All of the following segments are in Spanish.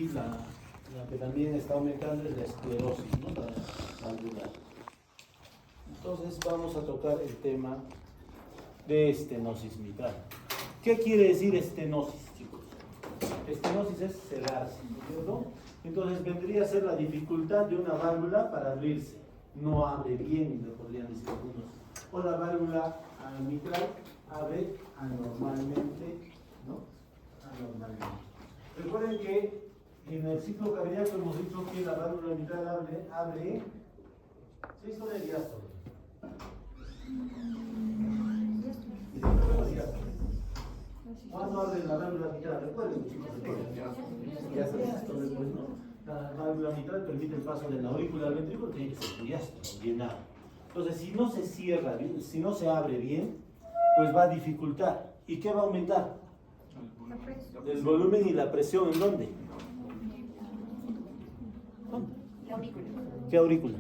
Y la que también está aumentando es la esclerosis, ¿no? La valvular. Entonces vamos a tocar el tema de estenosis mitral. ¿Qué quiere decir estenosis, chicos? Estenosis es cerrarse, ¿no es cierto? Entonces vendría a ser la dificultad de una válvula para abrirse. No abre bien, lo podrían decir algunos. O la válvula mitral abre anormalmente, ¿no? Anormalmente. Recuerden que en el ciclo cardíaco hemos dicho que la válvula mitral abre 6 horas de diástole. ¿Cuándo abre la válvula mitral? Recuerden, chicos, diástole, pues, ¿no? La válvula mitral permite el paso de la aurícula al ventrículo, tiene que ser diástole, llenado. Entonces, si no se cierra bien, si no se abre bien, pues va a dificultar. ¿Y qué va a aumentar? El volumen y la presión, ¿en dónde? La aurícula. ¿Qué aurícula?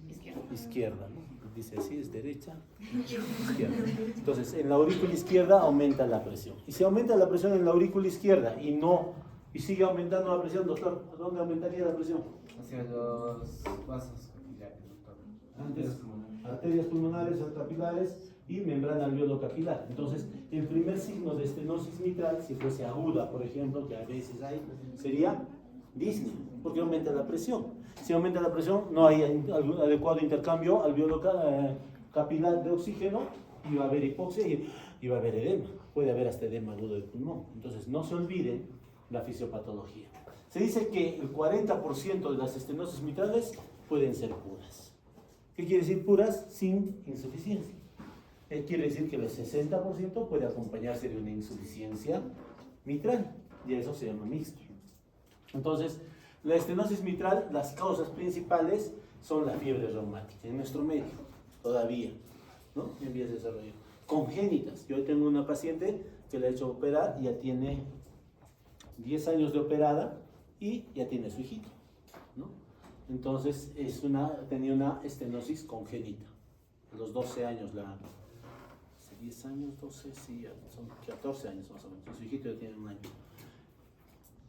Izquierda. Izquierda, ¿no? Dice así, es derecha, izquierda. Entonces, en la aurícula izquierda aumenta la presión. Y si aumenta la presión en la aurícula izquierda y sigue aumentando la presión, doctor, ¿a dónde aumentaría la presión? Hacia los vasos capilares, doctor. Arterias pulmonares, capilares y membrana alveolo-capilar. Entonces, el primer signo de estenosis mitral, si fuese aguda, por ejemplo, que a veces hay, sería disnea, porque aumenta la presión. Si aumenta la presión, no hay adecuado intercambio alveolo-capilar de oxígeno y va a haber hipoxia y va a haber edema. Puede haber hasta edema agudo del pulmón. Entonces, no se olviden la fisiopatología. Se dice que el 40% de las estenosis mitrales pueden ser puras. ¿Qué quiere decir puras? Sin insuficiencia. Quiere decir que el 60% puede acompañarse de una insuficiencia mitral, y eso se llama mixto. Entonces, la estenosis mitral, las causas principales son la fiebre reumática en nuestro medio, todavía, ¿no? En vías de desarrollo. Congénitas. Yo tengo una paciente que le he hecho operar, ya tiene 10 años de operada y ya tiene su hijito, ¿no? Entonces, tenía una estenosis congénita. A los 12 años, 10 años, 12, sí, ya son 14 años más o menos. Su hijito ya tiene un año.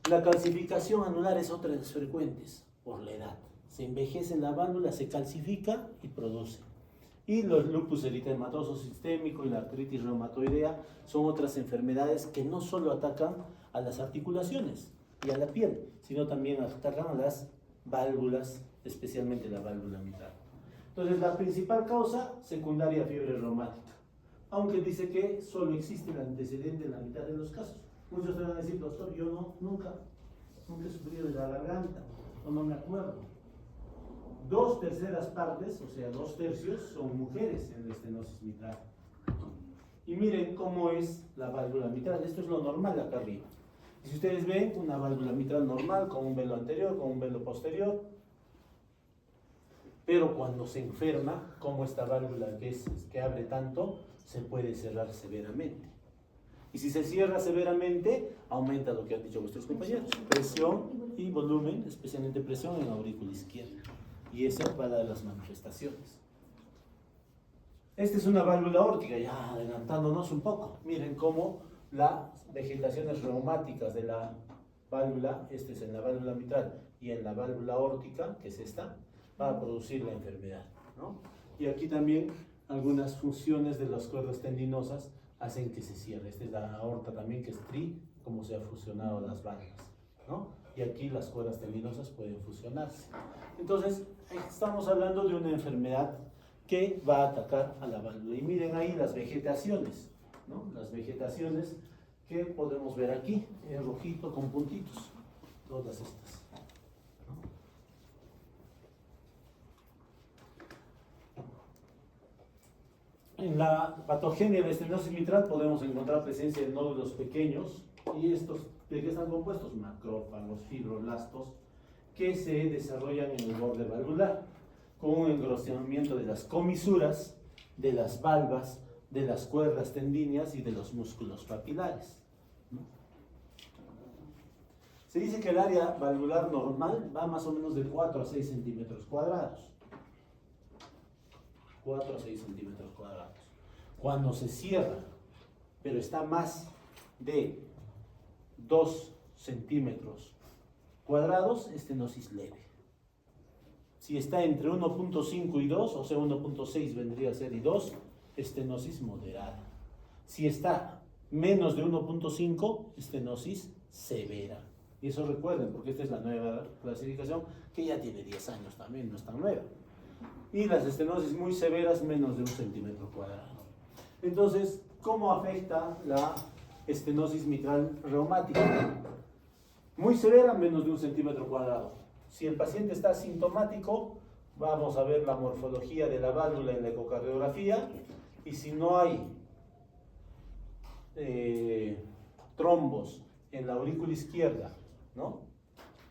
La calcificación anular es otra de las frecuentes por la edad. Se envejece la válvula, se calcifica y produce. Y los lupus eritematoso sistémico y la artritis reumatoidea son otras enfermedades que no solo atacan a las articulaciones y a la piel, sino también atacan a las válvulas, especialmente la válvula mitral. Entonces, la principal causa secundaria, fiebre reumática, aunque dice que solo existe el antecedente en la mitad de los casos. Muchos te van a decir, doctor, yo nunca he sufrido de la garganta, o no me acuerdo. 2/3 partes, o sea, 2/3 son mujeres en la estenosis mitral. Y miren cómo es la válvula mitral. Esto es lo normal acá arriba. Y si ustedes ven una válvula mitral normal, con un velo anterior, con un velo posterior, pero cuando se enferma, como esta válvula que abre tanto, se puede cerrar severamente. Y si se cierra severamente, aumenta lo que han dicho vuestros compañeros: presión y volumen, especialmente presión en la aurícula izquierda. Y esa es para las manifestaciones. Esta es una válvula aórtica, ya adelantándonos un poco. Miren cómo las vegetaciones reumáticas de la válvula, este es en la válvula mitral, y en la válvula aórtica, que es esta, va a producir la enfermedad, ¿no? Y aquí también algunas funciones de las cuerdas tendinosas hacen que se cierre. Esta es la aorta también, que es como se han fusionado las válvulas, ¿no? Y aquí las cuerdas tendinosas pueden fusionarse. Entonces, estamos hablando de una enfermedad que va a atacar a la válvula. Y miren ahí las vegetaciones, ¿no? Las vegetaciones que podemos ver aquí, en rojito con puntitos, todas estas. En la patogenia de estenosis mitral podemos encontrar presencia de nódulos pequeños, y estos, ¿de qué están compuestos? Macrófagos, fibroblastos, que se desarrollan en el borde valvular, con un engrosamiento de las comisuras, de las valvas, de las cuerdas tendíneas y de los músculos papilares, ¿no? Se dice que el área valvular normal va más o menos de 4 a 6 centímetros cuadrados. 4 a 6 centímetros cuadrados. Cuando se cierra, pero está más de 2 centímetros cuadrados, estenosis leve. Si está entre 1.5 y 2, o sea 1.6 vendría a ser y 2, estenosis moderada. Si está menos de 1.5, estenosis severa. Y eso recuerden, porque esta es la nueva clasificación, que ya tiene 10 años también, no es tan nueva. Y las estenosis muy severas, menos de 1 centímetro cuadrado. Entonces, ¿cómo afecta la estenosis mitral reumática? Muy severa, menos de 1 centímetro cuadrado. Si el paciente está asintomático, vamos a ver la morfología de la válvula en la ecocardiografía, y si no hay trombos en la aurícula izquierda, ¿no?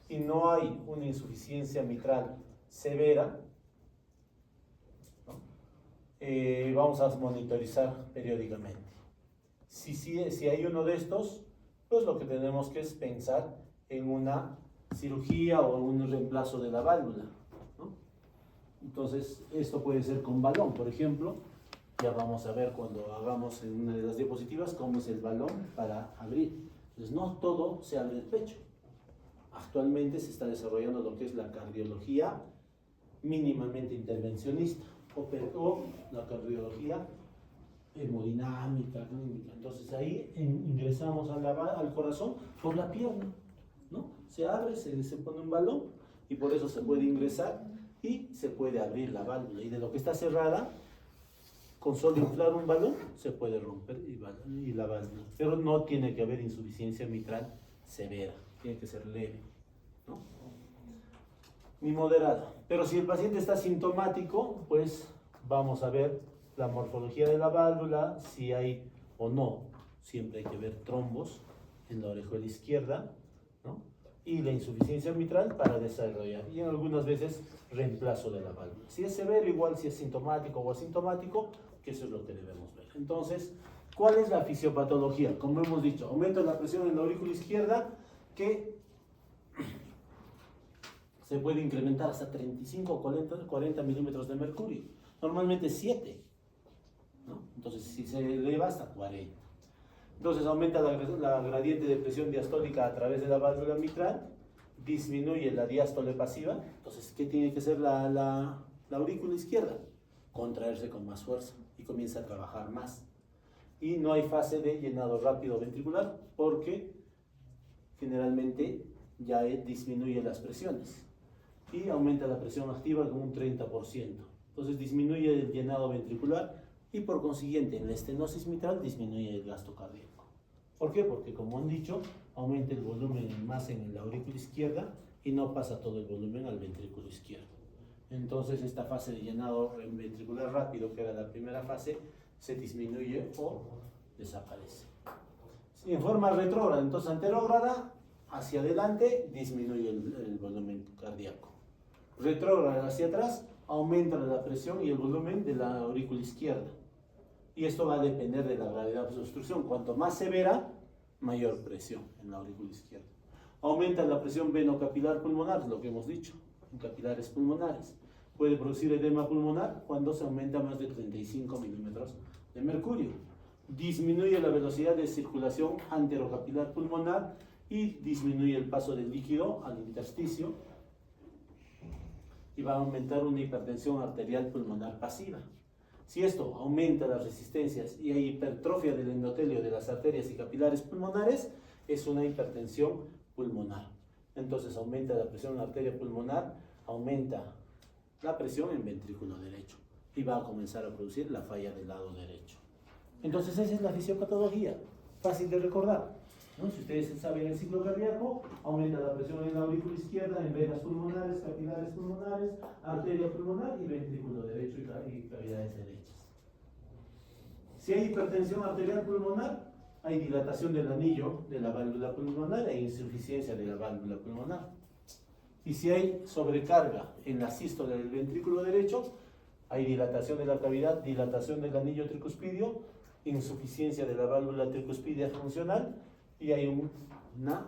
Y no hay una insuficiencia mitral severa, ¿no? Vamos a monitorizar periódicamente. Si hay uno de estos, pues lo que tenemos que es pensar en una cirugía o un reemplazo de la válvula, ¿no? Entonces, esto puede ser con balón, por ejemplo. Ya vamos a ver cuando hagamos en una de las diapositivas cómo es el balón para abrir. Entonces, no todo se abre el pecho. Actualmente se está desarrollando lo que es la cardiología mínimamente intervencionista o la cardiología hemodinámica, clínica. Entonces ahí ingresamos al corazón por la pierna, ¿no? Se abre, se pone un balón y por eso se puede ingresar y se puede abrir la válvula. Y de lo que está cerrada, con solo inflar un balón, se puede romper y la válvula. Pero no tiene que haber insuficiencia mitral severa, tiene que ser leve, ¿no? Ni moderada. Pero si el paciente está sintomático, pues vamos a ver la morfología de la válvula, si hay o no. Siempre hay que ver trombos en la orejuela izquierda, ¿no? Y la insuficiencia mitral para desarrollar. Y en algunas veces reemplazo de la válvula. Si es severo, igual si es sintomático o asintomático, que eso es lo que debemos ver. Entonces, ¿cuál es la fisiopatología? Como hemos dicho, aumento de la presión en la aurícula izquierda, que se puede incrementar hasta 35 o 40 milímetros de mercurio. Normalmente 7, ¿no? Entonces, si se eleva hasta 40. Entonces, aumenta la gradiente de presión diastólica a través de la válvula mitral, disminuye la diástole pasiva. Entonces, ¿qué tiene que hacer la aurícula izquierda? Contraerse con más fuerza y comienza a trabajar más. Y no hay fase de llenado rápido ventricular porque generalmente ya disminuye las presiones y aumenta la presión activa con un 30%. Entonces disminuye el llenado ventricular y por consiguiente en la estenosis mitral disminuye el gasto cardíaco. ¿Por qué? Porque como han dicho, aumenta el volumen más en la aurícula izquierda y no pasa todo el volumen al ventrículo izquierdo. Entonces esta fase de llenado ventricular rápido, que era la primera fase, se disminuye o desaparece. En forma retrógrada, entonces anterógrada, hacia adelante disminuye el volumen cardíaco. Retrógrada hacia atrás, aumenta la presión y el volumen de la aurícula izquierda. Y esto va a depender de la gravedad de la obstrucción. Cuanto más severa, mayor presión en la aurícula izquierda. Aumenta la presión venocapilar pulmonar, lo que hemos dicho, en capilares pulmonares. Puede producir edema pulmonar cuando se aumenta más de 35 milímetros de mercurio. Disminuye la velocidad de circulación anterocapilar pulmonar y disminuye el paso del líquido al intersticio y va a aumentar una hipertensión arterial pulmonar pasiva. Si esto aumenta las resistencias y hay hipertrofia del endotelio de las arterias y capilares pulmonares, es una hipertensión pulmonar. Entonces aumenta la presión en la arteria pulmonar, aumenta la presión en ventrículo derecho y va a comenzar a producir la falla del lado derecho. Entonces esa es la fisiopatología, fácil de recordar, ¿no? Si ustedes saben el ciclo cardíaco, aumenta la presión en la aurícula izquierda, en venas pulmonares, capilares pulmonares, arteria pulmonar y ventrículo derecho y cavidades derechas. Si hay hipertensión arterial pulmonar, hay dilatación del anillo de la válvula pulmonar e insuficiencia de la válvula pulmonar. Y si hay sobrecarga en la sístole del ventrículo derecho, hay dilatación de la cavidad, dilatación del anillo tricuspidio, insuficiencia de la válvula tricuspidia funcional y hay un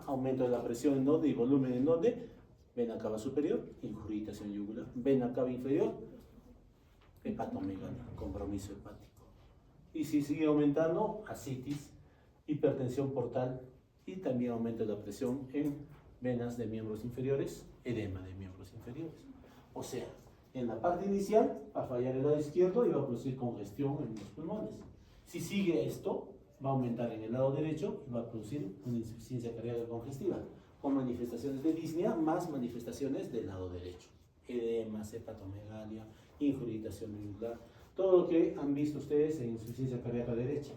aumento de la presión en donde y volumen en donde vena cava superior, ingurgitación yugular, vena cava inferior, hepatomegalia, compromiso hepático. Y si sigue aumentando, ascitis, hipertensión portal y también aumento de la presión en venas de miembros inferiores, edema de miembros inferiores. O sea, en la parte inicial va a fallar el lado izquierdo y va a producir congestión en los pulmones. Si sigue esto, va a aumentar en el lado derecho y va a producir una insuficiencia cardíaca congestiva, con manifestaciones de disnea más manifestaciones del lado derecho. Edemas, hepatomegalia, ingurgitación yugular, todo lo que han visto ustedes en insuficiencia cardíaca derecha.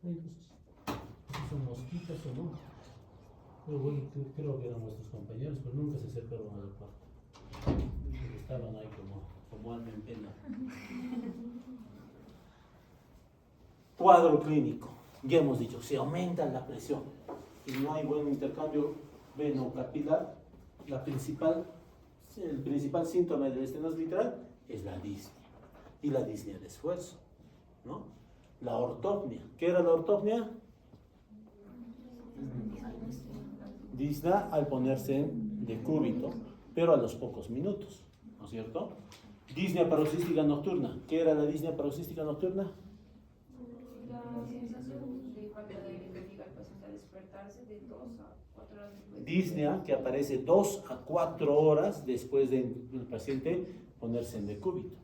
¿Son mosquitas o no? Pero bueno, creo que eran nuestros compañeros, pero nunca se acercaron al cuarto. Estaban ahí como alma en pena. Cuadro clínico. Ya hemos dicho, se aumenta la presión y no hay buen intercambio veno-capilar. El principal síntoma de la estenosis mitral es la disnea y la disnea de esfuerzo, ¿no? La ortopnia. ¿Qué era la ortopnia? Disnea al ponerse en decúbito, pero a los pocos minutos, ¿no es cierto? Disnea paroxística nocturna. ¿Qué era la disnea paroxística nocturna? La sensación de falta de aire que obliga al paciente a despertarse de 2 a 4 horas después. Disnea que aparece 2 a 4 horas después del paciente ponerse en decúbito.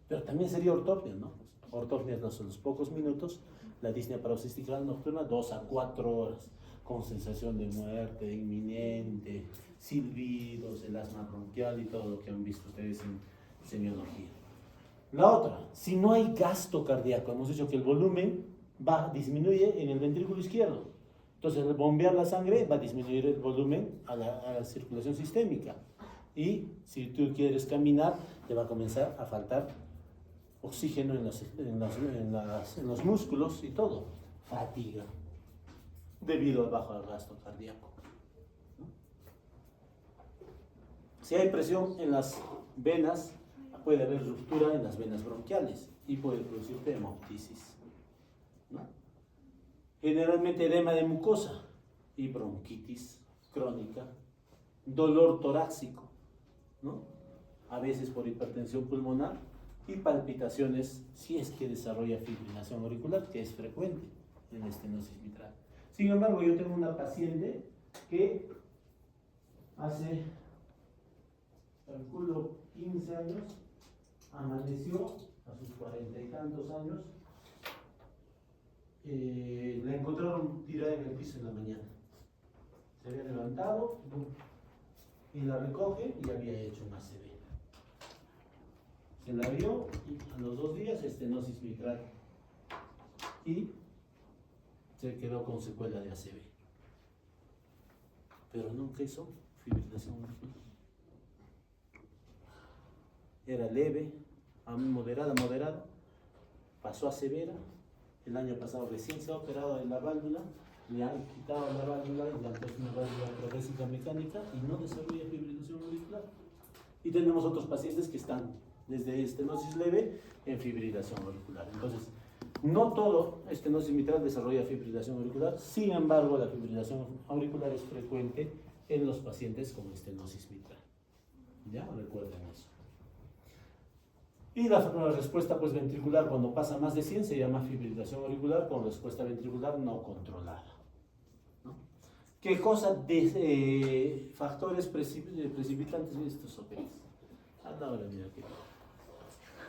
Pero también sería ortopnia, ¿no? Ortopnia no son los pocos minutos. La disnea paroxística nocturna 2 a 4 horas, con sensación de muerte inminente, silbidos, el asma bronquial y todo lo que han visto ustedes en semiología. La otra, si no hay gasto cardíaco, hemos dicho que el volumen disminuye en el ventrículo izquierdo. Entonces, al bombear la sangre va a disminuir el volumen a la circulación sistémica. Y si tú quieres caminar, te va a comenzar a faltar oxígeno en los músculos y todo. Fatiga, debido al bajo gasto cardíaco. Si hay presión en las venas, puede haber ruptura en las venas bronquiales y puede producirte hemoptisis, ¿no? Generalmente edema de mucosa y bronquitis crónica, dolor torácico, ¿no? A veces por hipertensión pulmonar y palpitaciones si es que desarrolla fibrilación auricular, que es frecuente en la estenosis mitral. Sin embargo, yo tengo una paciente que hace, calculo, 15 años, amaneció a sus 40 y tantos años, la encontraron tirada en el piso en la mañana. Se había levantado y la recoge y había hecho una ACV. Se la vio y a los 2 días estenosis mitral y se quedó con secuela de ACV. Pero nunca hizo fibrilación auricular. Era leve, moderada, pasó a severa. El año pasado recién se ha operado de la válvula, le han quitado la válvula y le han puesto una válvula progresiva mecánica y no desarrolla fibrilación auricular. Y tenemos otros pacientes que están desde estenosis leve en fibrilación auricular. Entonces, no todo estenosis mitral desarrolla fibrilación auricular, sin embargo, la fibrilación auricular es frecuente en los pacientes con estenosis mitral. ¿Ya? Recuerden eso. Y la respuesta pues, ventricular, cuando pasa más de 100, se llama fibrilación auricular con respuesta ventricular no controlada, ¿no? ¿Qué cosa de factores precipitantes de estos OPs? Anda ahora, mira aquí.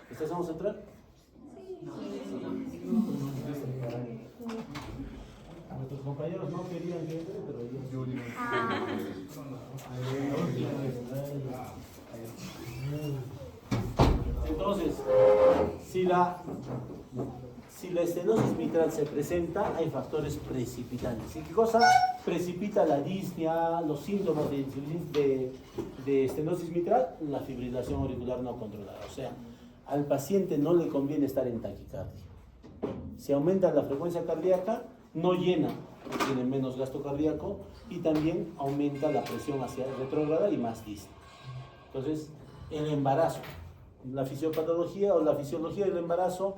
¿Estás vamos a entrar? Nuestros compañeros no querían que entre, pero yo digo. Entonces, si la estenosis mitral se presenta, hay factores precipitantes. ¿Y qué cosa precipita la disnea, los síntomas de estenosis mitral? La fibrilación auricular no controlada. O sea, al paciente no le conviene estar en taquicardia. Si aumenta la frecuencia cardíaca, no llena, tiene menos gasto cardíaco y también aumenta la presión hacia retrógrada y más disnea. Entonces, el embarazo, la fisiopatología o la fisiología del embarazo,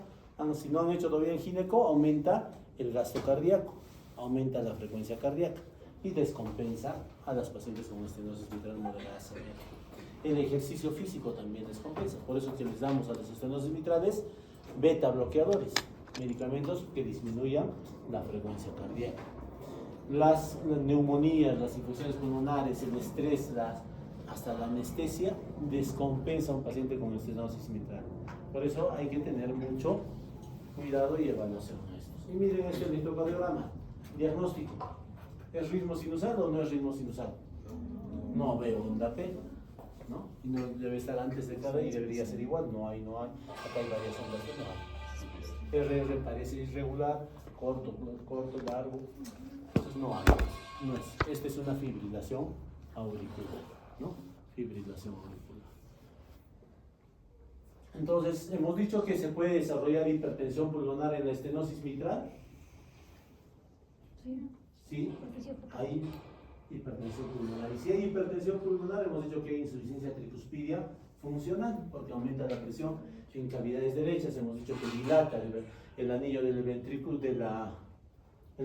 si no han hecho todavía en gineco, aumenta el gasto cardíaco, aumenta la frecuencia cardíaca y descompensa a las pacientes con estenosis mitral moderada severa. El ejercicio físico también descompensa, por eso que les damos a las estenosis mitrales beta bloqueadores, medicamentos que disminuyan la frecuencia cardíaca. las neumonías, las infecciones pulmonares, el estrés, hasta la anestesia, descompensa a un paciente con estenosis mitral. Por eso hay que tener mucho cuidado y evaluación de estos. Y miren este electrocardiograma, diagnóstico. ¿Es ritmo sinusal o no es ritmo sinusal? No veo onda P, ¿no? Y no debe estar antes de cada y debería ser igual. No hay. Acá hay varias ondas P, no hay. RR parece irregular, corto, largo. Entonces no hay. No es. Esta es una fibrilación auricular, ¿no? Fibrilación auricular. Entonces, hemos dicho que se puede desarrollar hipertensión pulmonar en la estenosis mitral. Sí, hay hipertensión pulmonar. Y si hay hipertensión pulmonar, hemos dicho que hay insuficiencia tricuspidia funcional, porque aumenta la presión en cavidades derechas. Hemos dicho que dilata el anillo del ventrículo, el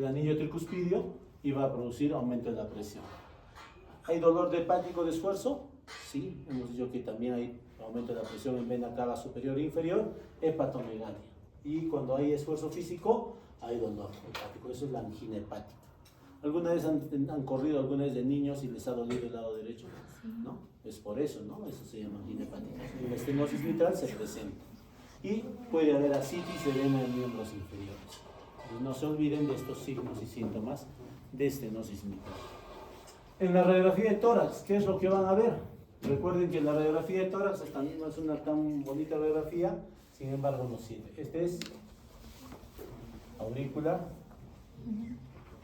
anillo tricuspidio, y va a producir aumento de la presión. ¿Hay dolor de hepático de esfuerzo? Sí, hemos dicho que también hay aumento de la presión en vena cava superior e inferior, hepatomegalia. Y cuando hay esfuerzo físico, hay dolor hepático. Eso es la angina hepática. ¿Alguna vez han corrido alguna vez de niños y les ha dolido el lado derecho? ¿No? Es por eso, ¿no? Eso se llama angina hepática. En la estenosis mitral se presenta. Y puede haber ascitis y edema en miembros inferiores. Y no se olviden de estos signos y síntomas de estenosis mitral. En la radiografía de tórax, ¿qué es lo que van a ver? Recuerden que la radiografía de tórax también no es una tan bonita radiografía, sin embargo nos sirve. Este es aurícula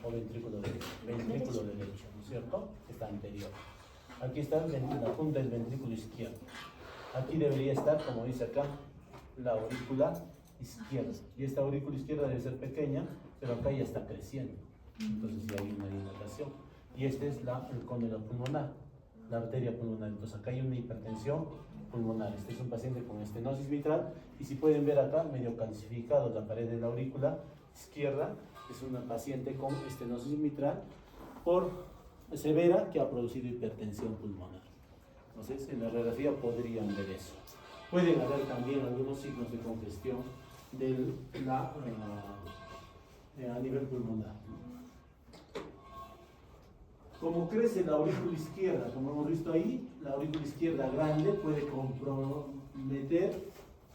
o ventrículo derecho. Ventrículo derecho, ¿no es cierto? Está anterior. Aquí está la punta del ventrículo izquierdo. Aquí debería estar, como dice acá, la aurícula izquierda. Y esta aurícula izquierda debe ser pequeña, pero acá ya está creciendo. Entonces ya hay una dilatación. Y este es el cóndilo pulmonar, la arteria pulmonar. Entonces acá hay una hipertensión pulmonar. Este es un paciente con estenosis mitral. Y si pueden ver acá, medio calcificado la pared de la aurícula izquierda, es una paciente con estenosis mitral severa que ha producido hipertensión pulmonar. Entonces, en la radiografía podrían ver eso. Pueden haber también algunos signos de congestión a nivel pulmonar. Como crece la aurícula izquierda, como hemos visto ahí, la aurícula izquierda grande puede comprometer,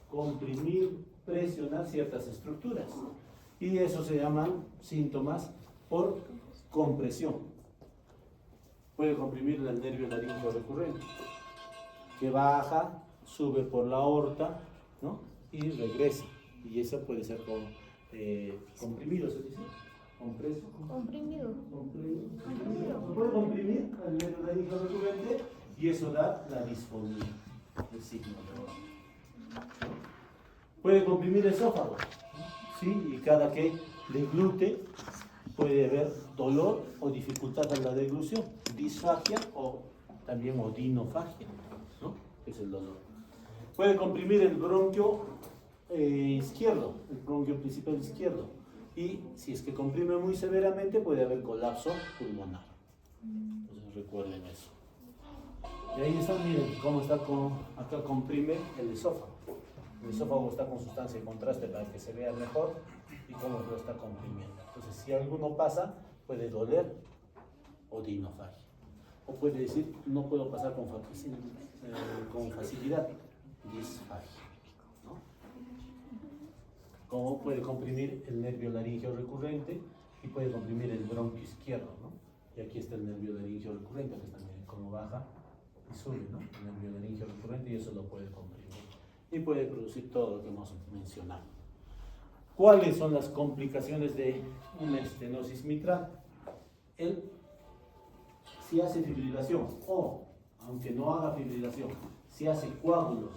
comprimir, presionar ciertas estructuras. Y eso se llaman síntomas por compresión. Puede comprimir el nervio laríngeo recurrente, que baja, sube por la aorta, ¿no? Y regresa. Y eso puede ser comprimido, ¿se dice? Compreso. Comprimido. Se puede comprimir el nervio laríngeo recurrente y eso da la disfonía, el signo de. Puede comprimir el esófago. ¿Sí? Y cada que deglute puede haber dolor o dificultad en la deglución, disfagia o también odinofagia, ¿no? Es el dolor. Puede comprimir el bronquio izquierdo, el bronquio principal izquierdo, y si es que comprime muy severamente puede haber colapso pulmonar. Entonces recuerden eso. Y ahí están, miren cómo está acá comprime el esófago. El esófago está con sustancia de contraste para que se vea mejor y cómo lo está comprimiendo. Entonces, si alguno pasa, puede doler odinofagia. O puede decir, no puedo pasar con facilidad, disfagia. ¿No? Como puede comprimir el nervio laríngeo recurrente y puede comprimir el bronquio izquierdo, ¿no? Y aquí está el nervio laríngeo recurrente, que está miren cómo baja y sube, ¿no? El nervio laríngeo recurrente y eso lo puede comprimir. Y puede producir todo lo que hemos mencionado. ¿Cuáles son las complicaciones de una estenosis mitral? Si hace fibrilación o, aunque no haga fibrilación, si hace coágulos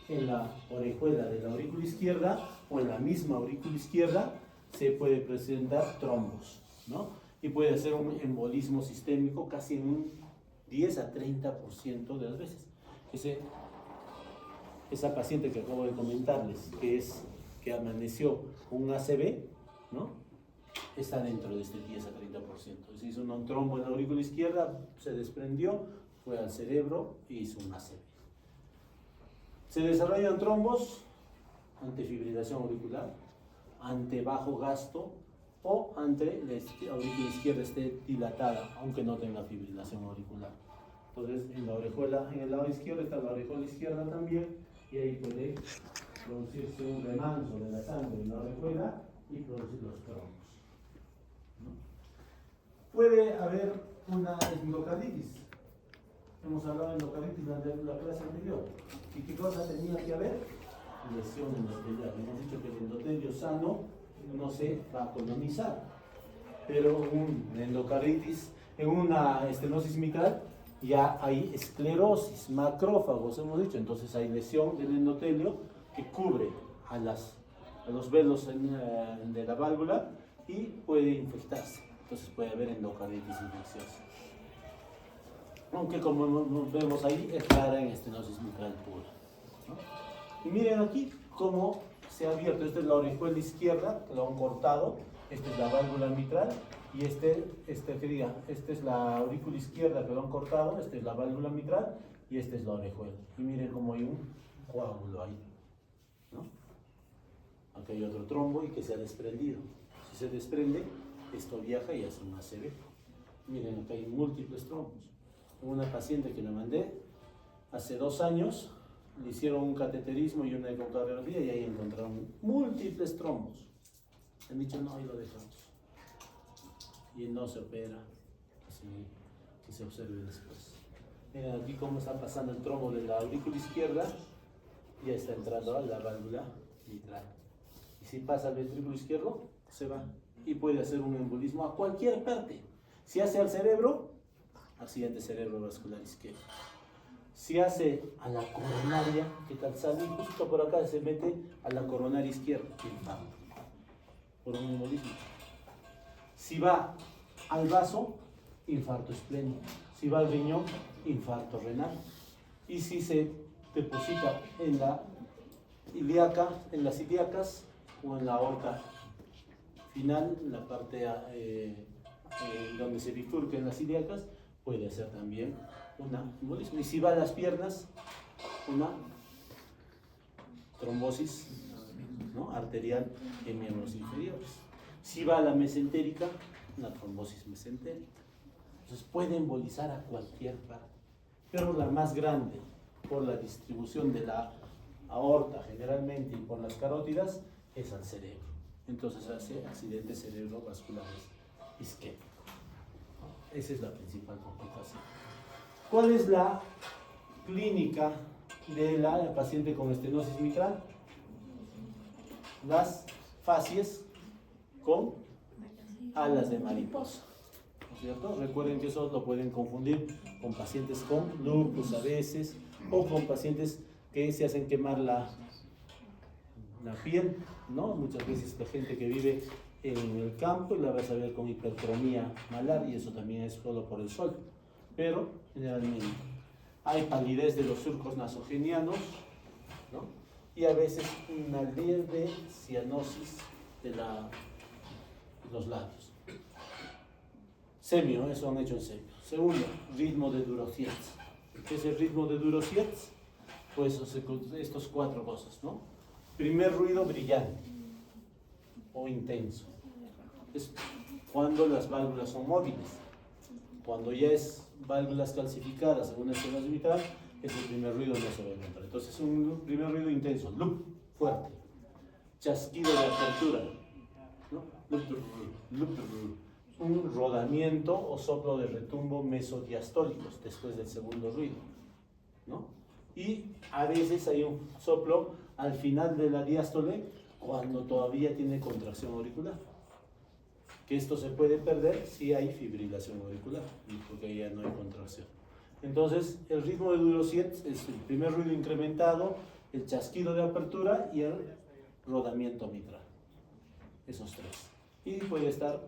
en la orejuela de la aurícula izquierda o en la misma aurícula izquierda, se puede presentar trombos, ¿no? Y puede hacer un embolismo sistémico casi en un 10 a 30% de las veces. Esa paciente que acabo de comentarles, que amaneció con un ACV, ¿no? Está dentro de este 10 a 30%. Se hizo un trombo en la aurícula izquierda, se desprendió, fue al cerebro y hizo un ACV. Se desarrollan trombos ante fibrilación auricular, ante bajo gasto o ante la aurícula izquierda esté dilatada, aunque no tenga fibrilación auricular. Entonces, en la orejuela, en el lado izquierdo está la orejuela izquierda también, y ahí puede producirse un remanso de la sangre en la orejuela y producir los trombos, ¿no? Puede haber una endocarditis. Hemos hablado de endocarditis en la clase anterior. ¿Y qué cosa tenía que haber? Lesión endotelial. Hemos dicho que el endotelio sano no se va a colonizar, pero una endocarditis, en una estenosis mitral, ya hay esclerosis, macrófagos, hemos dicho, entonces hay lesión del endotelio que cubre a los velos de la válvula y puede infectarse, entonces puede haber endocarditis infecciosa. Aunque como vemos ahí, es clara en estenosis mitral pura, ¿no? Y miren aquí cómo se ha abierto. Esta es la orejuela izquierda, que lo han cortado, esta es la válvula mitral, y esta es la aurícula izquierda que lo han cortado, esta es la válvula mitral, y esta es la orejuela. Y miren cómo hay un coágulo ahí, ¿no? Aquí hay otro trombo y que se ha desprendido. Si se desprende, esto viaja y hace un ACV. Miren, acá hay múltiples trombos. Una paciente que la mandé hace 2 años, le hicieron un cateterismo y una ecocardiografía y ahí encontraron múltiples trombos. Han dicho no y lo dejamos. Y no se opera, así que se observe después. Miren aquí cómo está pasando el trombo de la aurícula izquierda, ya está entrando a la válvula mitral. Y si pasa al ventrículo izquierdo, se va y puede hacer un embolismo a cualquier parte. Si hace al cerebro, accidente cerebrovascular izquierdo. Si hace a la coronaria, ¿qué tal sale? Justo por acá se mete a la coronaria izquierda, infarto, por un embolismo. Si va al vaso, infarto esplénico. Si va al riñón, infarto renal. Y si se deposita en la ilíaca, en las ilíacas o en la aorta final, en la parte donde se bifurcan las ilíacas, puede ser también una embolismo. Y si va a las piernas, una trombosis, ¿no?, arterial en miembros inferiores. Si va a la mesentérica, una trombosis mesentérica. Entonces puede embolizar a cualquier parte, pero la más grande por la distribución de la aorta generalmente y por las carótidas es al cerebro. Entonces hace accidentes cerebrovasculares isquémicos. Esa es la principal complicación. ¿Cuál es la clínica de la paciente con estenosis mitral? Las facies con alas de mariposa, ¿no es cierto? Recuerden que eso lo pueden confundir con pacientes con lupus a veces, o con pacientes que se hacen quemar la piel, ¿no? Muchas veces la gente que vive en el campo y la vas a ver con hipercromía malar, y eso también es solo por el sol. Pero generalmente hay palidez de los surcos nasogenianos, ¿no? Y a veces una leve cianosis de los labios. Semio, eso han hecho en semio. Segundo, ritmo de Durosietz. ¿Qué es el ritmo de Durosietz? Pues estos 4 cosas, ¿no? Primer ruido brillante o intenso. Es cuando las válvulas son móviles. Cuando ya es válvulas calcificadas en una estenosis mitral, ese primer ruido no se va a encontrar. Entonces, un primer ruido intenso, lup, fuerte. Chasquido de apertura, ¿no? Un rodamiento o soplo de retumbo mesodiastólicos después del segundo ruido, ¿no? Y a veces hay un soplo al final de la diástole cuando todavía tiene contracción auricular, que esto se puede perder si hay fibrilación auricular, porque ya no hay contracción. Entonces, el ritmo de Durosietz es el primer ruido incrementado, el chasquido de apertura y el rodamiento mitral. Esos 3. Y puede estar,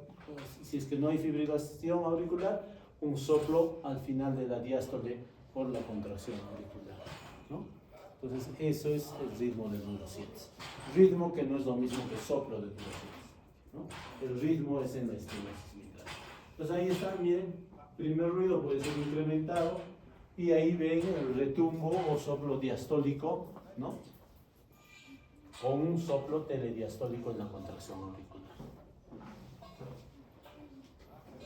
si es que no hay fibrilación auricular, un soplo al final de la diástole por la contracción auricular, ¿no? Entonces, eso es el ritmo de Durosietz. Ritmo que no es lo mismo que soplo de Durosietz, ¿no? El ritmo es en la estenosis mitral. Entonces, ahí está, miren, primer ruido puede ser incrementado y ahí ven el retumbo o soplo diastólico, ¿no?, con un soplo telediastólico en la contracción auricular.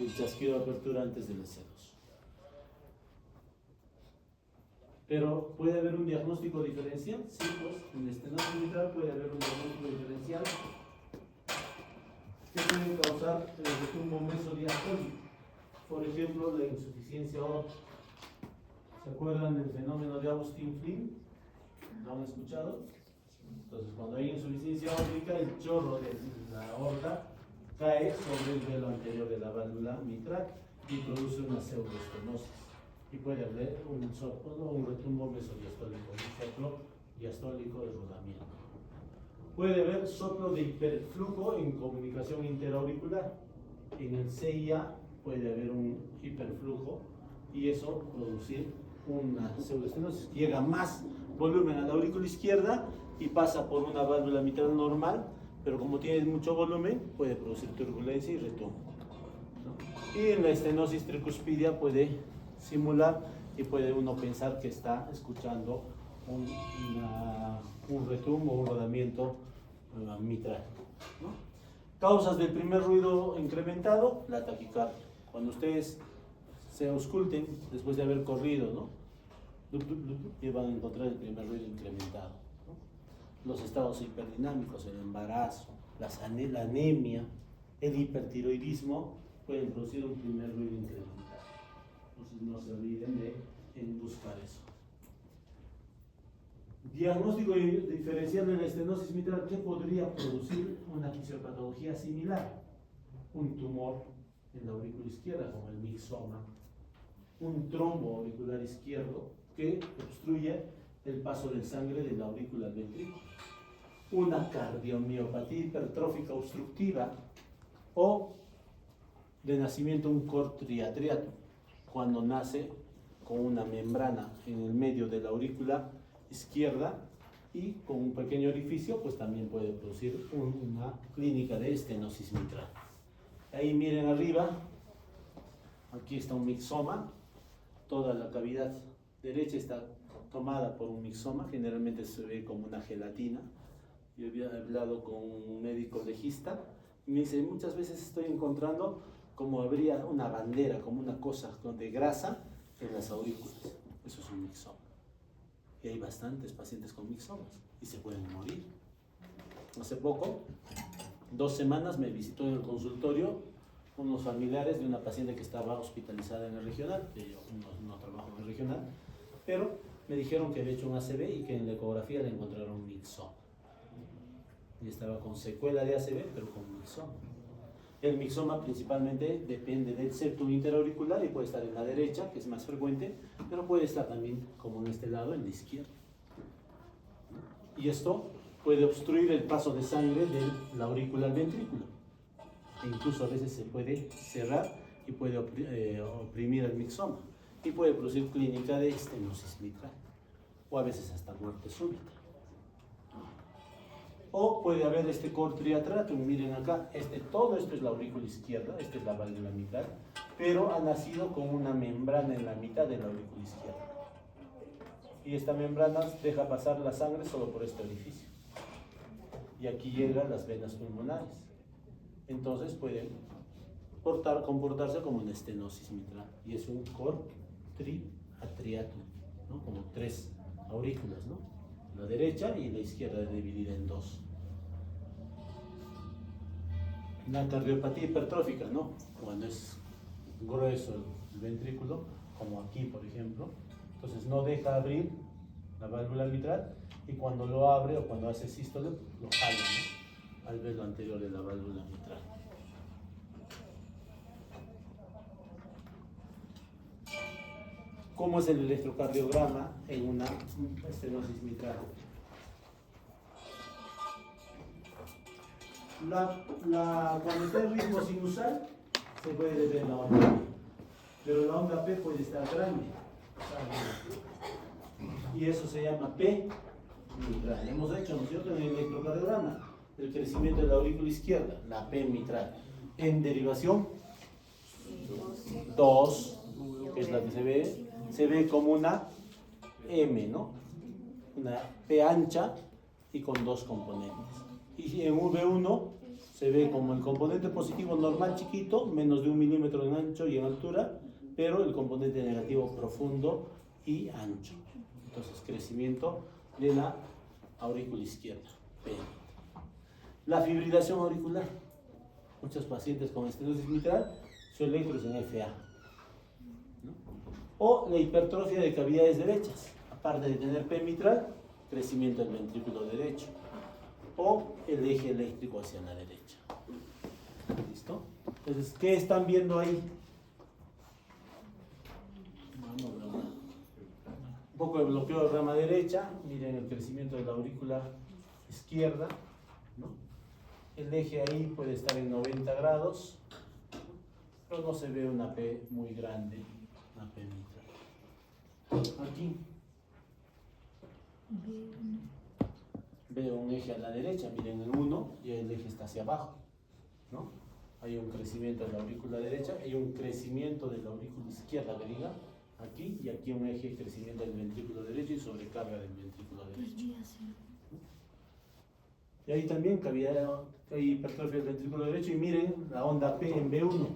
el chasquido de apertura antes del EC2. Pero ¿puede haber un diagnóstico diferencial? Sí, pues en la estenosis mitral puede haber un diagnóstico diferencial que puede causar el retumbo mesodiastólico. Por ejemplo, la insuficiencia aórtica. ¿Se acuerdan del fenómeno de Austin-Flynn? ¿Lo han escuchado? Entonces, cuando hay insuficiencia aórtica, el chorro de la aorta cae sobre el velo anterior de la válvula mitral y produce una pseudoestenosis. Y puede haber un soplo o un retumbo mesodiastólico, un soplo diastólico de rodamiento. Puede haber soplo de hiperflujo en comunicación interauricular. En el CIA puede haber un hiperflujo y eso producir una pseudoestenosis. Llega más volumen a la aurícula izquierda y pasa por una válvula mitral normal, pero como tiene mucho volumen, puede producir turbulencia y retumbo, ¿no? Y en la estenosis tricuspidia puede simular y puede uno pensar que está escuchando un retumbo o un rodamiento mitral, ¿no? Causas del primer ruido incrementado, la taquicardia. Cuando ustedes se ausculten después de haber corrido, ¿no? Y van a encontrar el primer ruido incrementado, ¿no? Los estados hiperdinâmicos, el embarazo, la anemia, el hipertiroidismo pueden producir un primer ruido incrementado. Entonces no se olviden de buscar eso. Diagnóstico diferencial de la estenosis mitral. ¿Qué podría producir una fisiopatología similar? Un tumor en la aurícula izquierda, como el mixoma, un trombo auricular izquierdo que obstruye el paso de sangre de la aurícula al ventrículo, una cardiomiopatía hipertrófica obstructiva o de nacimiento un cor triatriatum, cuando nace con una membrana en el medio de la aurícula izquierda y con un pequeño orificio, pues también puede producir una clínica de estenosis mitral. Ahí miren arriba, aquí está un mixoma, toda la cavidad derecha está tomada por un mixoma, generalmente se ve como una gelatina. Yo había hablado con un médico legista y me dice, muchas veces estoy encontrando como habría una bandera, como una cosa de grasa en las aurículas. Eso es un mixoma. Y hay bastantes pacientes con mixomas y se pueden morir. Hace poco, 2 semanas, me visitó en el consultorio unos familiares de una paciente que estaba hospitalizada en el regional, que yo no trabajo en el regional, pero me dijeron que había hecho un ACV y que en la ecografía le encontraron un mixoma. Y estaba con secuela de ACV, pero con mixoma. El mixoma principalmente depende del septum interauricular y puede estar en la derecha, que es más frecuente, pero puede estar también, como en este lado, en la izquierda. Y esto puede obstruir el paso de sangre de la aurícula al ventrículo. E incluso a veces se puede cerrar y puede oprimir el mixoma. Y puede producir clínica de estenosis mitral. O a veces hasta muerte súbita. O puede haber este cor triatriatum, miren acá, todo esto es la aurícula izquierda, esta es la válvula mitral, pero ha nacido con una membrana en la mitad de la aurícula izquierda. Y esta membrana deja pasar la sangre solo por este orificio. Y aquí llegan las venas pulmonares. Entonces pueden comportarse como una estenosis mitral. Y es un cor triatriatum, ¿no? Como 3 aurículas, ¿no? La derecha y la izquierda dividida en 2. La cardiopatía hipertrófica, ¿no? Cuando es grueso el ventrículo, como aquí por ejemplo, entonces no deja abrir la válvula mitral y cuando lo abre o cuando hace sístole, lo jala, ¿no? Al velo anterior de la válvula mitral. ¿Cómo es el electrocardiograma en una estenosis mitral? Cuando está en ritmo sinusal, se puede ver la onda P, pero la onda P puede estar grande. Y eso se llama P mitral. Hemos hecho, ¿no es cierto?, en el electrocardiograma, el crecimiento de la aurícula izquierda, la P mitral. En derivación 2, que es la que se ve como una M, ¿no? Una P ancha y con 2 componentes. Y en V1 Se ve como el componente positivo normal chiquito, menos de 1 milímetro en ancho y en altura, pero el componente negativo profundo y ancho. Entonces, crecimiento de la aurícula izquierda. P. La fibrilación auricular. Muchos pacientes con estenosis mitral, su electro es en FA. ¿No? O la hipertrofia de cavidades derechas. Aparte de tener P mitral, crecimiento del ventrículo derecho. O el eje eléctrico hacia la derecha. ¿Listo? Entonces, ¿qué están viendo ahí? Vamos a ver. Un poco de bloqueo de rama derecha. Miren el crecimiento de la aurícula izquierda, ¿no? El eje ahí puede estar en 90 grados, pero no se ve una P muy grande, una P mitral. Aquí veo un eje a la derecha, miren el 1 y el eje está hacia abajo, ¿no? Hay un crecimiento de la aurícula derecha, hay un crecimiento de la aurícula izquierda, que diga, aquí, y aquí un eje de crecimiento del ventrículo derecho y sobrecarga del ventrículo derecho. Y ahí también cavidad, hay hipertrofia del ventrículo derecho, y miren la onda P en B1,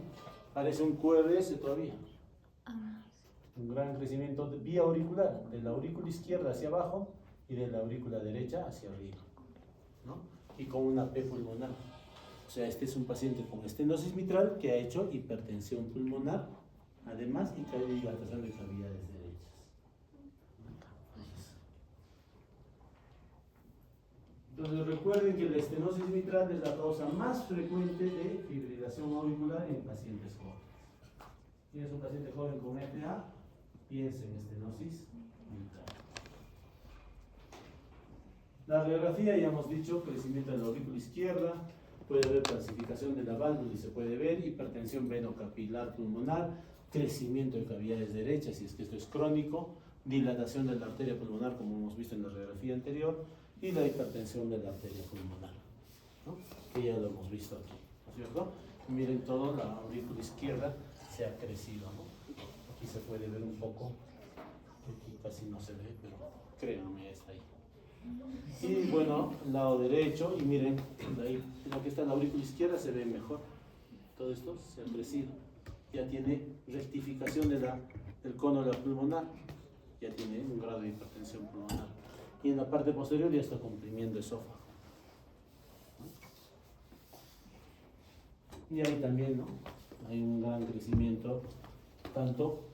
parece un QRS todavía. Un gran crecimiento de vía auricular, de la aurícula izquierda hacia abajo y de la aurícula derecha hacia arriba, ¿no? Y con una P pulmonar. O sea, este es un paciente con estenosis mitral que ha hecho hipertensión pulmonar, además, y dilatación de cavidades derechas. Entonces recuerden que la estenosis mitral es la causa más frecuente de fibrilación auricular en pacientes jóvenes. Tienes un paciente joven con FA, piensa en estenosis mitral. La radiografía, ya hemos dicho, crecimiento de la aurícula izquierda, puede haber calcificación de la válvula y se puede ver, hipertensión venocapilar pulmonar, crecimiento de cavidades derechas, si es que esto es crónico, dilatación de la arteria pulmonar, como hemos visto en la radiografía anterior, y la hipertensión de la arteria pulmonar, ¿no? Que ya lo hemos visto aquí, ¿no es cierto? Miren todo, la aurícula izquierda se ha crecido, ¿no? Aquí se puede ver un poco, aquí casi no se ve, pero créanme, está ahí. Y bueno, lado derecho, y miren, ahí, lo que está en la aurícula izquierda se ve mejor. Todo esto se ha crecido. Ya tiene rectificación del cono de la pulmonar, ya tiene un grado de hipertensión pulmonar. Y en la parte posterior ya está comprimiendo esófago. Y ahí también, ¿no? Hay un gran crecimiento, tanto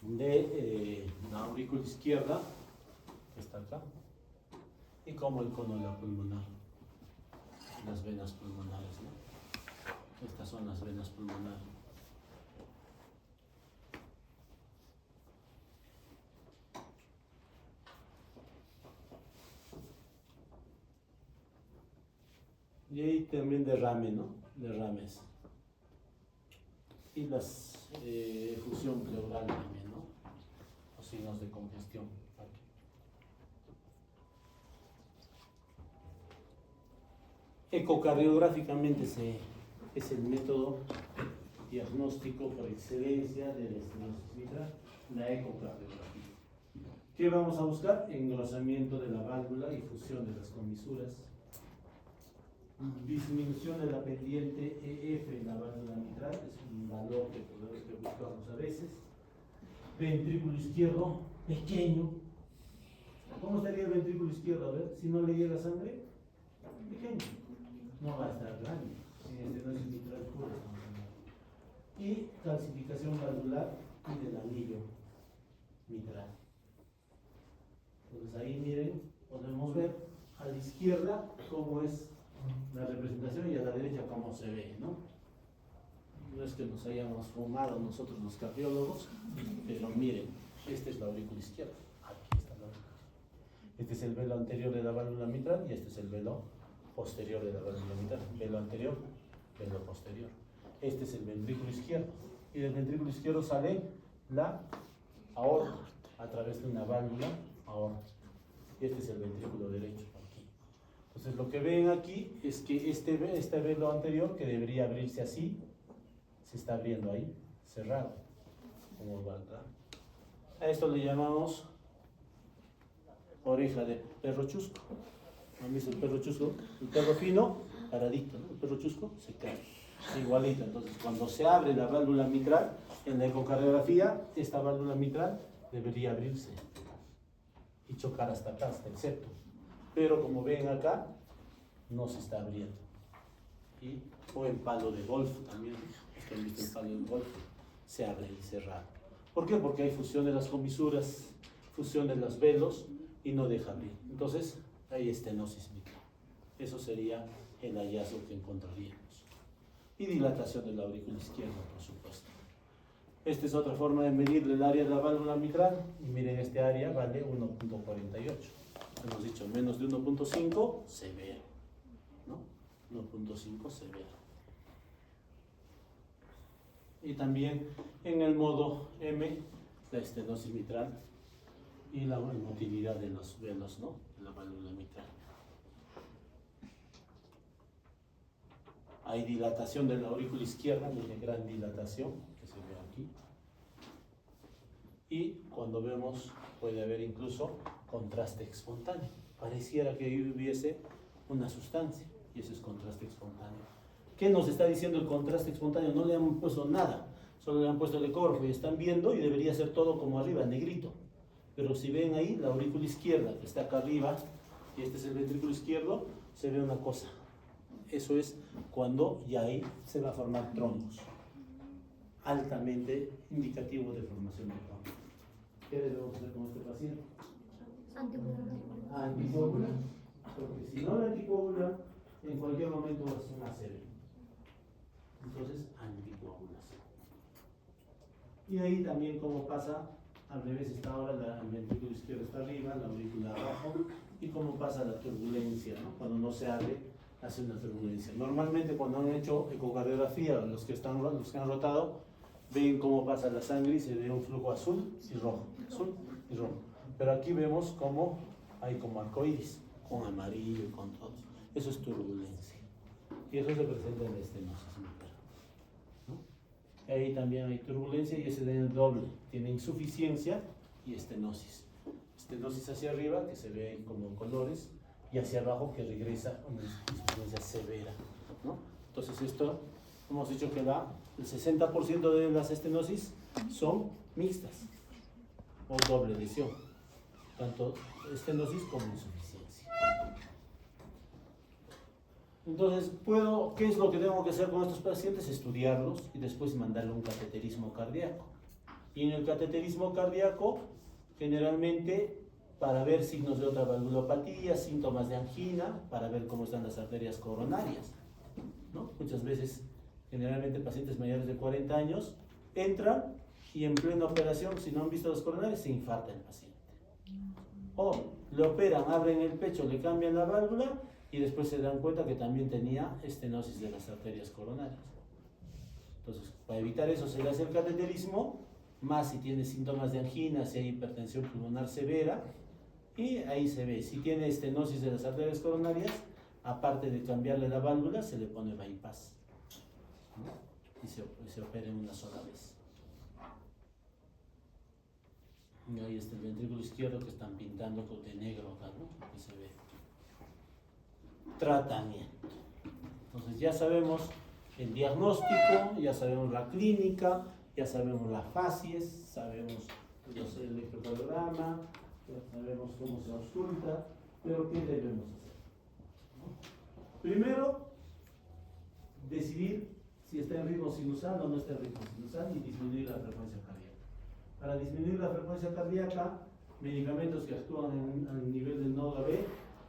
de la aurícula izquierda, que está acá, y como el cono de la pulmonar, las venas pulmonares, ¿no? Estas son las venas pulmonares. Y ahí también derrame, ¿no? Derrames. Y las efusión pleural también, ¿no? Los signos de congestión. Aquí. Ecocardiográficamente es el método diagnóstico por excelencia de la estenosis mitral, la ecocardiografía. ¿Qué vamos a buscar? Engrosamiento de la válvula y fusión de las comisuras. Disminución de la pendiente EF en la válvula mitral, es un valor que buscamos a veces. Ventrículo izquierdo pequeño. ¿Cómo estaría el ventrículo izquierdo? A ver, si no le llega sangre, pequeño. No va a estar grande. Si estenosis mitral pura estamos hablando. Y calcificación valvular y del anillo mitral. Entonces ahí miren, podemos ver a la izquierda cómo es la representación y a la derecha cómo se ve, ¿no? No es que nos hayamos fumado nosotros los cardiólogos, pero miren, esta es la aurícula izquierda, aquí está la aurícula. Este es el velo anterior de la válvula mitral y este es el velo posterior de la válvula mitral. Velo anterior, velo posterior. Este es el ventrículo izquierdo y del ventrículo izquierdo sale la aorta a través de una válvula aorta. Y este es el ventrículo derecho. Entonces lo que ven aquí es que este velo anterior, que debería abrirse así, se está abriendo ahí, cerrado, como va acá. A esto le llamamos oreja de perro chusco. ¿Han visto el perro chusco? El perro fino paradito, ¿no? El perro chusco se cae, igualito. Entonces, cuando se abre la válvula mitral, en la ecocardiografía, esta válvula mitral debería abrirse y chocar hasta acá, hasta el septo. Pero como ven acá, no se está abriendo. O en palo de golf también, ustedes han visto el palo de golf, se abre y cerrado. ¿Por qué? Porque hay fusión de las comisuras, fusión de los velos y no deja abrir. Entonces, hay estenosis mitral. Eso sería el hallazgo que encontraríamos. Y dilatación de la aurícula izquierda, por supuesto. Esta es otra forma de medir el área de la válvula mitral. Y miren, este área vale 1.48. Hemos dicho menos de 1.5, severo, ¿no? 1.5 severo. Y también en el modo M, la estenosis mitral y la motilidad de los velos, ¿no? De la válvula mitral. Hay dilatación de la aurícula izquierda, miren, gran dilatación que se ve aquí. Y cuando vemos, puede haber incluso contraste espontáneo. Pareciera que ahí hubiese una sustancia, y eso es contraste espontáneo. ¿Qué nos está diciendo el contraste espontáneo? No le han puesto nada, solo le han puesto el ecógrafo y están viendo y debería ser todo como arriba, negrito. Pero si ven ahí, la aurícula izquierda que está acá arriba, y este es el ventrículo izquierdo, se ve una cosa. Eso es cuando ya ahí se va a formar trombos. Altamente indicativo de formación de trombos. ¿Qué debemos hacer con este paciente? Anticoagular. Porque si no la anticoagula, en cualquier momento va a ser una ACV. Entonces, anticoagulación. Y ahí también como pasa, al revés está ahora el ventrículo izquierdo está arriba, la aurícula abajo, y cómo pasa la turbulencia, ¿no? Cuando no se abre, hace una turbulencia. Normalmente cuando han hecho ecocardiografía, los que han rotado, ven cómo pasa la sangre y se ve un flujo azul y rojo. Pero aquí vemos cómo hay como arcoíris, con amarillo y con todo. Eso es turbulencia. Y eso se presenta en la estenosis mitral, ¿no? Ahí también hay turbulencia y ese tiene el doble. Tiene insuficiencia y estenosis. Estenosis hacia arriba, que se ve como colores, y hacia abajo que regresa una insuficiencia severa, ¿no? Entonces esto, hemos dicho que el 60% de las estenosis son mixtas o doble lesión, tanto estenosis como insuficiencia. Entonces, ¿qué es lo que tengo que hacer con estos pacientes? Estudiarlos y después mandarle un cateterismo cardíaco. Y en el cateterismo cardíaco, generalmente, para ver signos de otra valvulopatía, síntomas de angina, para ver cómo están las arterias coronarias, ¿no? Muchas veces, generalmente pacientes mayores de 40 años, entran y en plena operación, si no han visto las coronarias, se infarta el paciente. O le operan, abren el pecho, le cambian la válvula y después se dan cuenta que también tenía estenosis de las arterias coronarias. Entonces, para evitar eso, se le hace el cateterismo, más si tiene síntomas de angina, si hay hipertensión pulmonar severa, y ahí se ve, si tiene estenosis de las arterias coronarias, aparte de cambiarle la válvula, se le pone bypass, ¿no? Y se opera en una sola vez. Y ahí está el ventrículo izquierdo que están pintando de negro acá, ¿no? Que se ve. Tratamiento. Entonces ya sabemos el diagnóstico, ya sabemos la clínica, ya sabemos las fases, sabemos el electrocardiograma, ya sabemos cómo se ausculta, pero ¿qué debemos hacer? ¿No? Primero, decidir si está en ritmo sinusal o no está en ritmo sinusal y disminuir la frecuencia cardíaca. Para disminuir la frecuencia cardíaca, medicamentos que actúan al nivel del nodo B,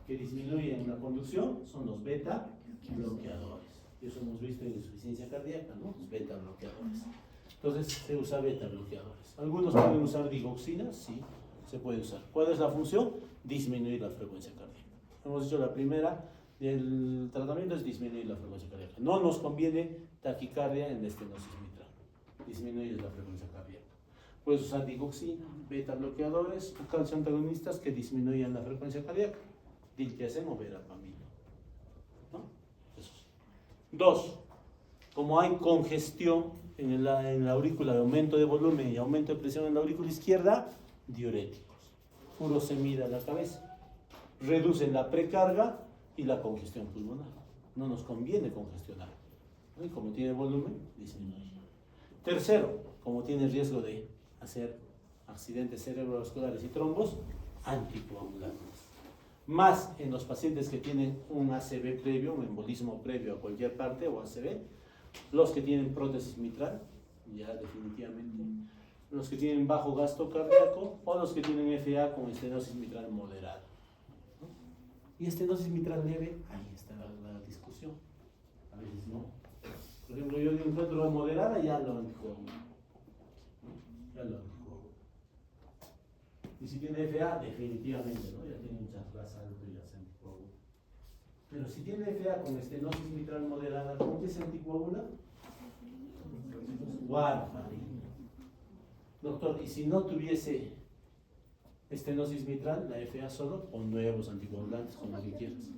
que disminuyen la conducción, son los beta bloqueadores. Y eso hemos visto en insuficiencia cardíaca, ¿no? Los beta bloqueadores. Entonces se usa beta bloqueadores. Algunos pueden usar digoxina, sí, se puede usar. ¿Cuál es la función? Disminuir la frecuencia cardíaca. Hemos dicho la primera del tratamiento es disminuir la frecuencia cardíaca. No nos conviene taquicardia en la estenosis mitral. Disminuir la frecuencia cardíaca. Puedes usar digoxina, beta bloqueadores o calcio antagonistas que disminuyan la frecuencia cardíaca. Diltiazem o verapamil, ¿no? Esos. Dos, como hay congestión en la aurícula de aumento de volumen y aumento de presión en la aurícula izquierda, diuréticos. Furosemida a la cabeza. Reducen la precarga y la congestión pulmonar. no nos conviene congestionar. ¿No? Y como tiene volumen, disminuye. Tercero, como tiene riesgo de hacer accidentes cerebrovasculares y trombos, anticoagulantes. Más en los pacientes que tienen un ACV previo, un embolismo previo a cualquier parte o ACV, los que tienen prótesis mitral, ya definitivamente, los que tienen bajo gasto cardíaco o los que tienen FA con estenosis mitral moderada. ¿No? Y estenosis mitral leve, ahí está la discusión. A veces no. Por ejemplo, yo encuentro moderada, ya lo anticoagulo. Ya lo anticoagulo. Y si tiene FA, definitivamente, ¿no? Ya tiene un chaflas alto y ya se anticoagula. Pero si tiene FA con estenosis mitral moderada, ¿con qué se anticoagula? Warfarin. Doctor, y si no tuviese estenosis mitral, la FA solo, o nuevos anticoagulantes, con lo que quieras.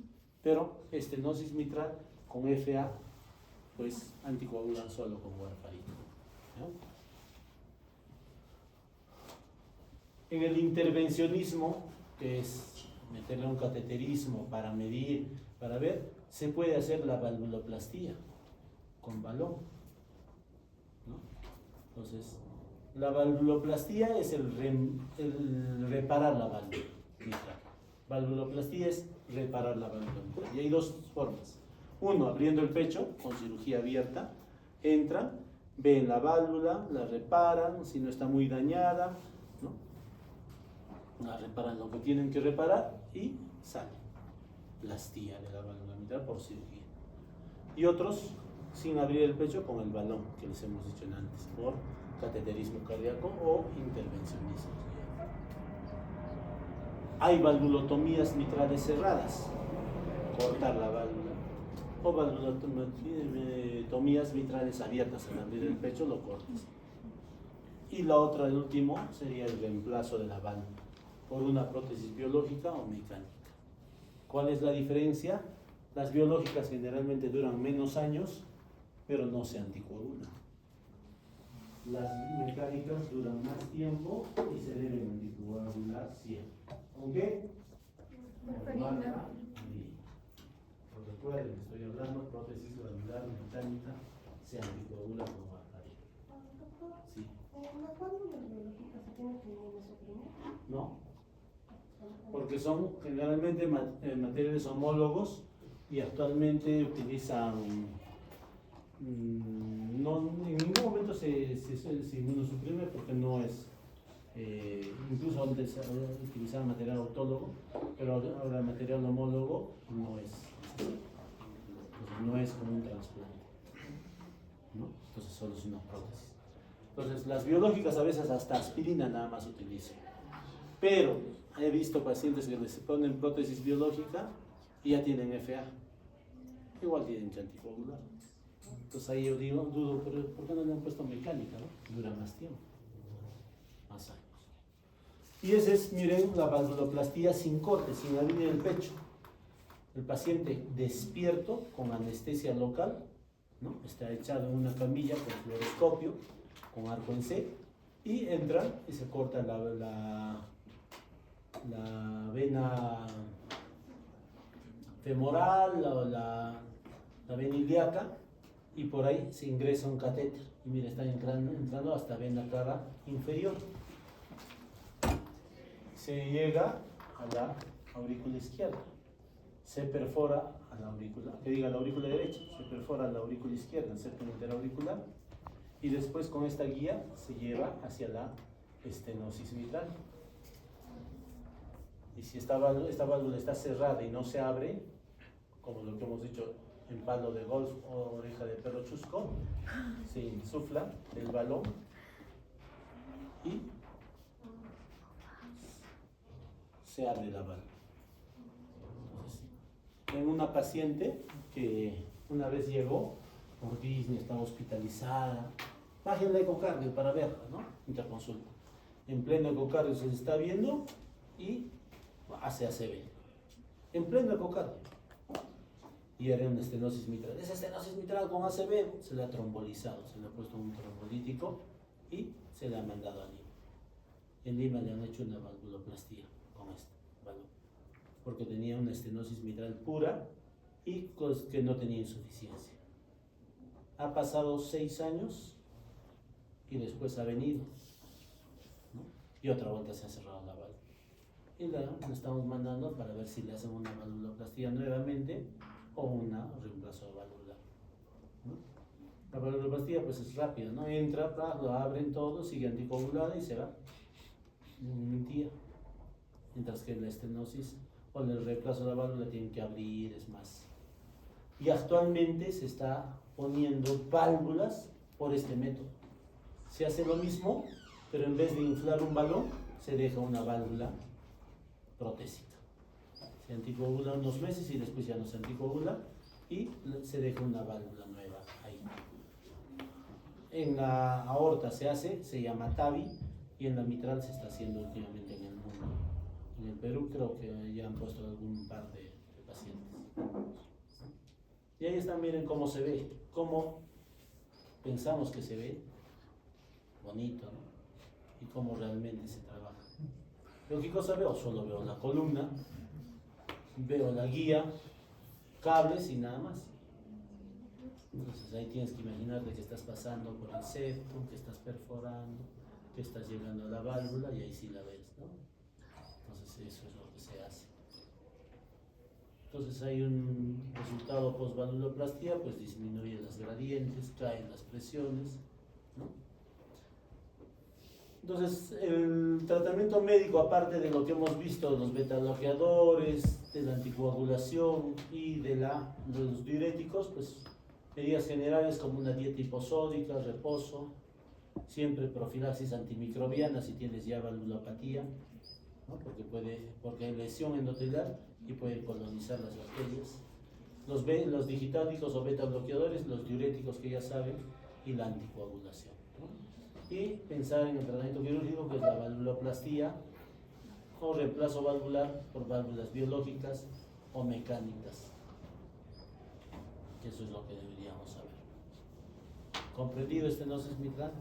Pero estenosis mitral con FA, pues anticoagulan solo con warfarin. ¿No? En el intervencionismo, que es meterle un cateterismo para medir, para ver, se puede hacer la valvuloplastía con balón. ¿No? Entonces, la valvuloplastía es el reparar la válvula mitral. Valvuloplastía es reparar la válvula mitral. Y hay dos formas. Uno, abriendo el pecho con cirugía abierta, entran, ven la válvula, la reparan, si no está muy dañada, ¿no? La reparan lo que tienen que reparar y sale. Plastía de la válvula mitral por cirugía. Y otros, sin abrir el pecho, con el balón, que les hemos dicho antes, por cateterismo cardíaco o intervencionismo. Hay valvulotomías mitrales cerradas, cortar la válvula, o valvulotomías mitrales abiertas, al abrir el pecho lo cortas. Y la otra, el último, sería el reemplazo de la válvula por una prótesis biológica o mecánica. ¿Cuál es la diferencia? Las biológicas generalmente duran menos años, pero no se anticoagulan. Las mecánicas duran más tiempo y se deben anticoagular siempre. ¿Con qué? Warfarina. Recuerden, estoy hablando prótesis valvular mecánica, se anticoagula con warfarina. Sí. ¿Las válvulas biológicas se tienen que inmunosuprimir? No, porque son generalmente materiales homólogos y actualmente utilizan, no, en ningún momento se inmunosuprime porque no es, incluso antes utilizaban material autólogo, pero ahora el material homólogo no es, no es como un trasplante, ¿no? Entonces solo es una prótesis. Entonces las biológicas a veces hasta aspirina nada más utilizan, pero he visto pacientes que les ponen prótesis biológica y ya tienen FA, igual tienen que anticoagular. Entonces ahí yo digo, dudo, pero ¿por qué no le han puesto mecánica? ¿No? Dura más tiempo, más años. Y ese es, miren, la valvuloplastía sin corte, sin abrir el pecho. El paciente despierto con anestesia local, ¿no? Está echado en una camilla con fluoroscopio, con arco en C, y entra y se corta la vena femoral o la vena ilíaca, y por ahí se ingresa un catéter. Y mira, está entrando hasta vena cava inferior. Se llega a la aurícula izquierda. Se perfora a la aurícula, que diga la aurícula derecha, se perfora a la aurícula izquierda, el septum interauricular, y después con esta guía se lleva hacia la estenosis mitral. Y si esta válvula está cerrada y no se abre, como lo que hemos dicho en palo de golf o oreja de perro chusco, se insufla el balón y se abre la válvula. Entonces, en una paciente que una vez llegó por Disney, estaba hospitalizada, bajen el ecocardio para verla, ¿no? Interconsulta. En pleno ecocardio se está viendo y hace ACV. En pleno ecocardio. Y era una estenosis mitral. Esa estenosis mitral con ACV se le ha trombolizado, se le ha puesto un trombolítico y se le ha mandado a Lima. En Lima le han hecho una valvuloplastía con este balón, porque tenía una estenosis mitral pura y pues, que no tenía insuficiencia. Ha pasado 6 años y después ha venido, ¿no? Y otra vuelta se ha cerrado la válvula. Y la estamos mandando para ver si le hacen una valvuloplastía nuevamente o una reemplazo valvular, ¿no? La valvuloplastía pues es rápida, ¿no? Entra, lo abren todo, sigue anticoagulada y se va en un día. Mientras que la estenosis o el reemplazo de la válvula tienen que abrir, es más. Y actualmente se está poniendo válvulas por este método. Se hace lo mismo, pero en vez de inflar un balón, se deja una válvula protésica. Se anticoagula unos meses y después ya no se anticoagula y se deja una válvula nueva ahí. En la aorta se hace, se llama TAVI, y en la mitral se está haciendo últimamente en el mundo. En el Perú creo que ya han puesto algún par de pacientes. Y ahí están, miren cómo se ve, cómo pensamos que se ve, bonito, ¿no? Y cómo realmente se trabaja. ¿Pero qué cosa veo? Solo veo la columna, veo la guía, cables y nada más. Entonces ahí tienes que imaginarte que estás pasando por el septum, que estás perforando, que estás llegando a la válvula y ahí sí la ves, ¿no? Entonces eso es lo que se hace. Entonces hay un resultado post-valvuloplastía, pues disminuye las gradientes, caen las presiones, ¿no? Entonces el tratamiento médico, aparte de lo que hemos visto, los beta-bloqueadores, de la anticoagulación y de los diuréticos, pues medidas generales como una dieta hiposódica, reposo, siempre profilaxis antimicrobiana si tienes ya valvulopatía, ¿no? Porque hay lesión endotelial y puede colonizar las bacterias. Los digitáticos o beta bloqueadores, los diuréticos que ya saben, y la anticoagulación, ¿no? Y pensar en el tratamiento quirúrgico, que es la valvuloplastía o reemplazo valvular por válvulas biológicas o mecánicas. Eso es lo que deberíamos saber. ¿Comprendido estenosis mitral?